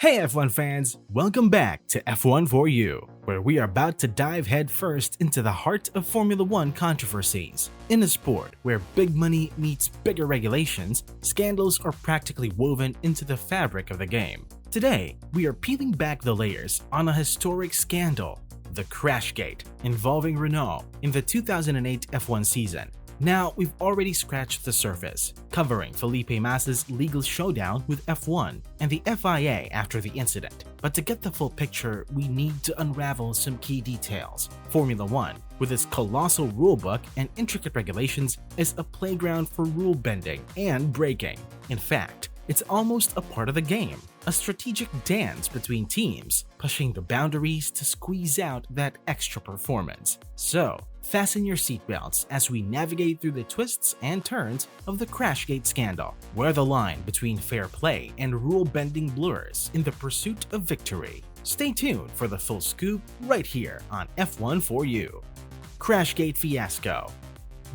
Hey F1 fans, welcome back to F1 for You, where we are about to dive headfirst into the heart of Formula One controversies. In a sport where big money meets bigger regulations, scandals are practically woven into the fabric of the game. Today, we are peeling back the layers on a historic scandal, the Crashgate, involving Renault in the 2008 F1 season. Now, we've already scratched the surface, covering Felipe Massa's legal showdown with F1 and the FIA after the incident. But to get the full picture, we need to unravel some key details. Formula One, with its colossal rulebook and intricate regulations, is a playground for rule bending and breaking. In fact, it's almost a part of the game, a strategic dance between teams, pushing the boundaries to squeeze out that extra performance. So, fasten your seatbelts as we navigate through the twists and turns of the Crashgate scandal, where the line between fair play and rule-bending blurs in the pursuit of victory. Stay tuned for the full scoop right here on F1 for You. Crashgate fiasco.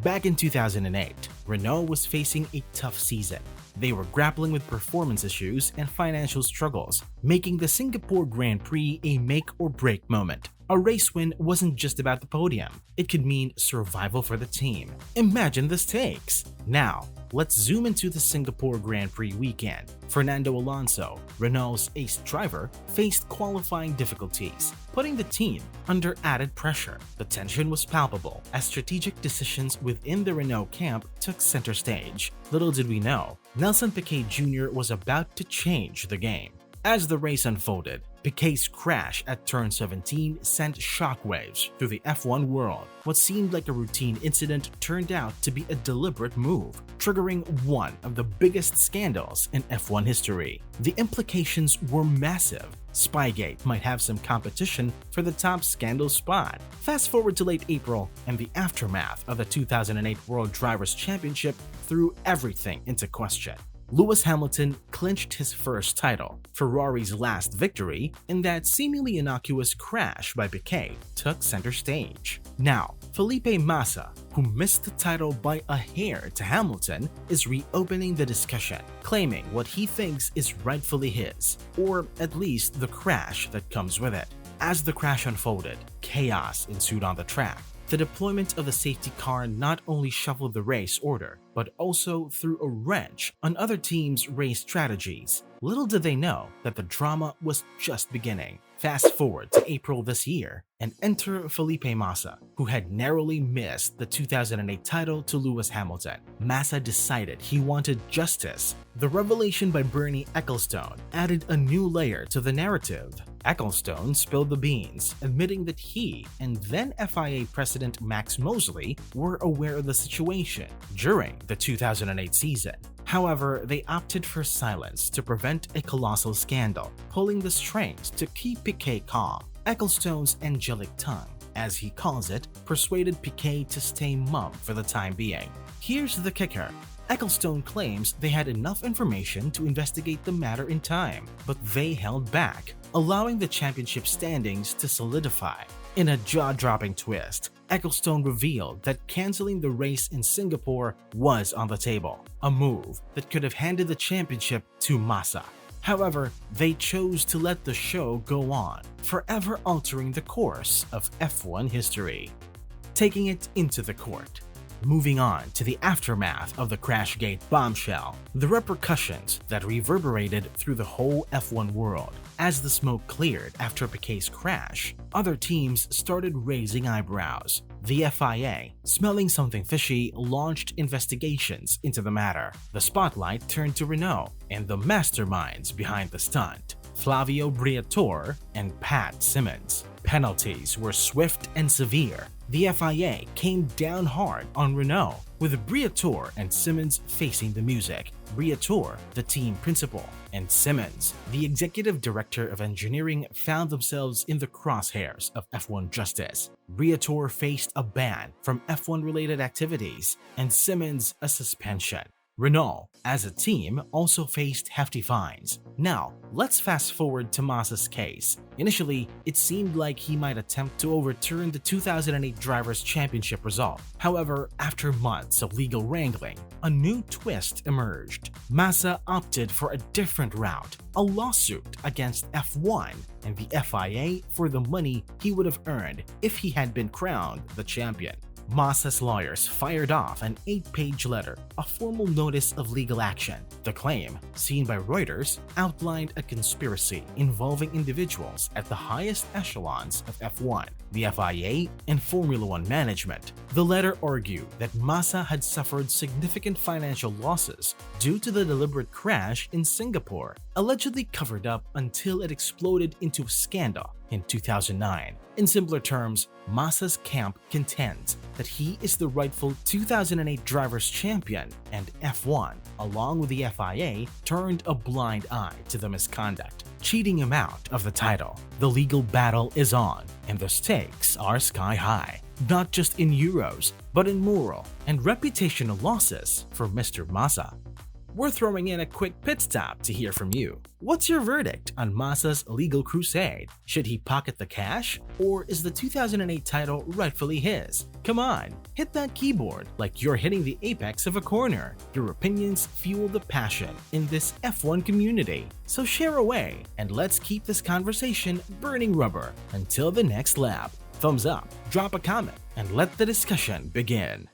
Back in 2008, Renault was facing a tough season. They were grappling with performance issues and financial struggles, making the Singapore Grand Prix a make-or-break moment. A race win wasn't just about the podium, it could mean survival for the team. Imagine the stakes! Now, let's zoom into the Singapore Grand Prix weekend. Fernando Alonso, Renault's ace driver, faced qualifying difficulties, putting the team under added pressure. The tension was palpable as strategic decisions within the Renault camp took center stage. Little did we know, Nelson Piquet Jr. was about to change the game. As the race unfolded, Piquet's crash at turn 17 sent shockwaves through the F1 world. What seemed like a routine incident turned out to be a deliberate move, triggering one of the biggest scandals in F1 history. The implications were massive. Spygate might have some competition for the top scandal spot. Fast forward to late April, and the aftermath of the 2008 World Drivers' Championship threw everything into question. Lewis Hamilton clinched his first title. Ferrari's last victory, and that seemingly innocuous crash by Piquet took center stage. Now, Felipe Massa, who missed the title by a hair to Hamilton, is reopening the discussion, claiming what he thinks is rightfully his, or at least the crash that comes with it. As the crash unfolded, chaos ensued on the track. The deployment of the safety car not only shuffled the race order, but also threw a wrench on other teams' race strategies. Little did they know that the drama was just beginning. Fast forward to April this year, and enter Felipe Massa, who had narrowly missed the 2008 title to Lewis Hamilton. Massa decided he wanted justice. The revelation by Bernie Ecclestone added a new layer to the narrative. Ecclestone spilled the beans, admitting that he and then FIA President Max Mosley were aware of the situation during the 2008 season. However, they opted for silence to prevent a colossal scandal, pulling the strings to keep Piquet calm. Ecclestone's angelic tongue, as he calls it, persuaded Piquet to stay mum for the time being. Here's the kicker. Ecclestone claims they had enough information to investigate the matter in time, but they held back, allowing the championship standings to solidify. In a jaw-dropping twist, Ecclestone revealed that canceling the race in Singapore was on the table, a move that could have handed the championship to Massa. However, they chose to let the show go on, forever altering the course of F1 history. Taking it into the court. Moving on to the aftermath of the Crashgate bombshell, the repercussions that reverberated through the whole F1 world. As the smoke cleared after Piquet's crash, other teams started raising eyebrows. The FIA, smelling something fishy, launched investigations into the matter. The spotlight turned to Renault and the masterminds behind the stunt, Flavio Briatore and Pat Symonds. Penalties were swift and severe. The FIA came down hard on Renault, with Briatore and Symonds facing the music. Briatore, the team principal, and Symonds, the executive director of engineering, found themselves in the crosshairs of F1 justice. Briatore faced a ban from F1-related activities, and Symonds a suspension. Renault, as a team, also faced hefty fines. Now, let's fast forward to Massa's case. Initially, it seemed like he might attempt to overturn the 2008 Drivers' Championship result. However, after months of legal wrangling, a new twist emerged. Massa opted for a different route, a lawsuit against F1 and the FIA for the money he would have earned if he had been crowned the champion. Massa's lawyers fired off an 8-page letter, a formal notice of legal action. The claim, seen by Reuters, outlined a conspiracy involving individuals at the highest echelons of F1, the FIA, and Formula One management. The letter argued that Massa had suffered significant financial losses due to the deliberate crash in Singapore, allegedly covered up until it exploded into a scandal in 2009. In simpler terms, Massa's camp contends that he is the rightful 2008 Drivers' Champion, and F1, along with the FIA, turned a blind eye to the misconduct, cheating him out of the title. The legal battle is on, and the stakes are sky high, not just in euros, but in moral and reputational losses for Mr. Massa. We're throwing in a quick pit stop to hear from you. What's your verdict on Massa's legal crusade? Should he pocket the cash, or is the 2008 title rightfully his? Come on, hit that keyboard like you're hitting the apex of a corner. Your opinions fuel the passion in this F1 community. So share away and let's keep this conversation burning rubber until the next lap. Thumbs up, drop a comment, and let the discussion begin.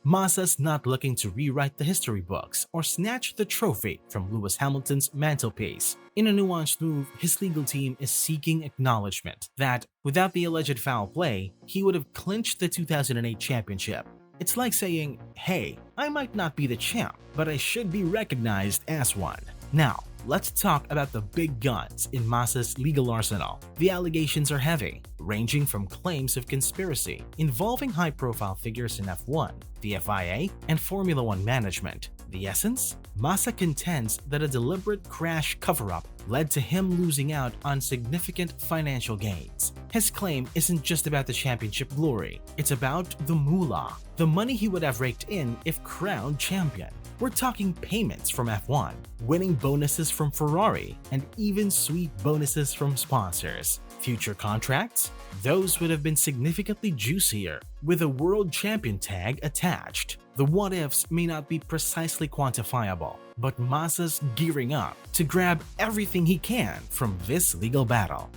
Massa's not looking to rewrite the history books or snatch the trophy from Lewis Hamilton's mantelpiece. In a nuanced move, his legal team is seeking acknowledgement that, without the alleged foul play, he would have clinched the 2008 championship. It's like saying, hey, I might not be the champ, but I should be recognized as one. Now, let's talk about the big guns in Massa's legal arsenal. The allegations are heavy, ranging from claims of conspiracy involving high-profile figures in F1, the FIA, and Formula One management. The essence? Massa contends that a deliberate crash cover-up led to him losing out on significant financial gains. His claim isn't just about the championship glory, it's about the moolah, the money he would have raked in if crowned champion. We're talking payments from F1, winning bonuses from Ferrari, and even sweet bonuses from sponsors. Future contracts? Those would have been significantly juicier, with a world champion tag attached. The what-ifs may not be precisely quantifiable, but Massa's gearing up to grab everything he can from this legal battle.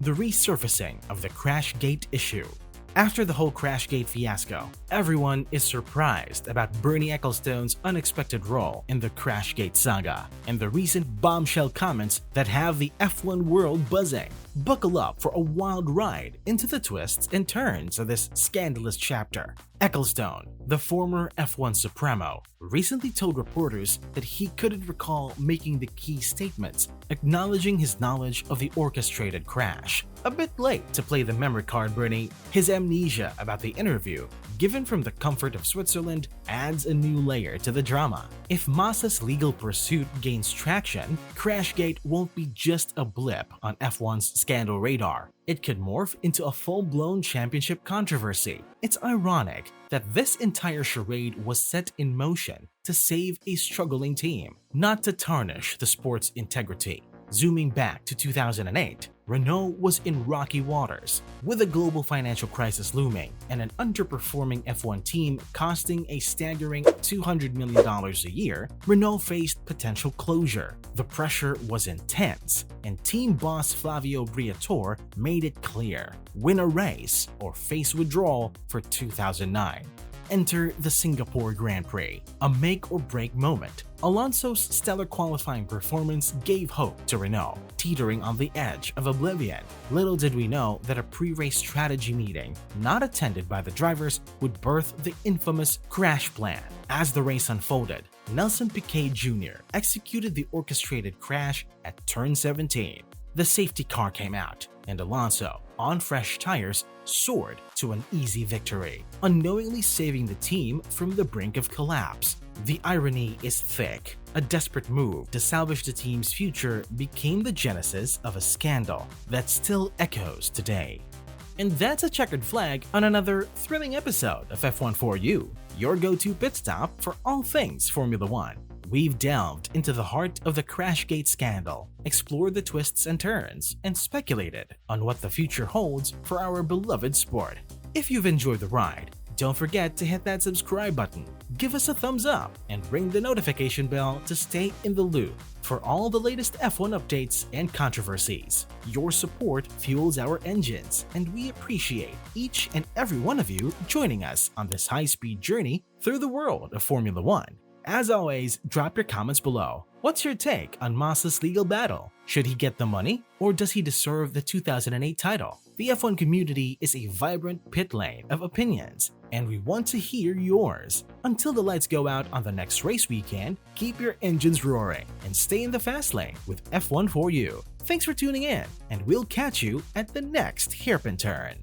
The resurfacing of the Crashgate issue. After the whole Crashgate fiasco, everyone is surprised about Bernie Ecclestone's unexpected role in the Crashgate saga and the recent bombshell comments that have the F1 world buzzing. Buckle up for a wild ride into the twists and turns of this scandalous chapter. Ecclestone, the former F1 Supremo, recently told reporters that he couldn't recall making the key statements, acknowledging his knowledge of the orchestrated crash. A bit late to play the memory card, Bernie. His amnesia about the interview, given from the comfort of Switzerland, adds a new layer to the drama. If Massa's legal pursuit gains traction, Crashgate won't be just a blip on F1's scandal radar. It could morph into a full-blown championship controversy. It's ironic that this entire charade was set in motion to save a struggling team, not to tarnish the sport's integrity. Zooming back to 2008, Renault was in rocky waters, with a global financial crisis looming and an underperforming F1 team costing a staggering $200 million a year. Renault faced potential closure. The pressure was intense, and team boss Flavio Briatore made it clear: win a race or face withdrawal for 2009. Enter the Singapore Grand Prix, a make-or-break moment. Alonso's stellar qualifying performance gave hope to Renault, teetering on the edge of oblivion. Little did we know that a pre-race strategy meeting, not attended by the drivers, would birth the infamous crash plan. As the race unfolded, Nelson Piquet Jr. executed the orchestrated crash at turn 17. The safety car came out, and Alonso, on fresh tires, soared to an easy victory, unknowingly saving the team from the brink of collapse. The irony is thick. A desperate move to salvage the team's future became the genesis of a scandal that still echoes today. And that's a checkered flag on another thrilling episode of F1 for You, your go-to pit stop for all things Formula One. We've delved into the heart of the Crashgate scandal, explored the twists and turns, and speculated on what the future holds for our beloved sport. If you've enjoyed the ride, don't forget to hit that subscribe button, give us a thumbs up, and ring the notification bell to stay in the loop for all the latest F1 updates and controversies. Your support fuels our engines, and we appreciate each and every one of you joining us on this high-speed journey through the world of Formula One. As always, drop your comments below. What's your take on Massa's legal battle? Should he get the money, or does he deserve the 2008 title? The F1 community is a vibrant pit lane of opinions, and we want to hear yours. Until the lights go out on the next race weekend, keep your engines roaring and stay in the fast lane with F1 for You. Thanks for tuning in, and we'll catch you at the next hairpin turn.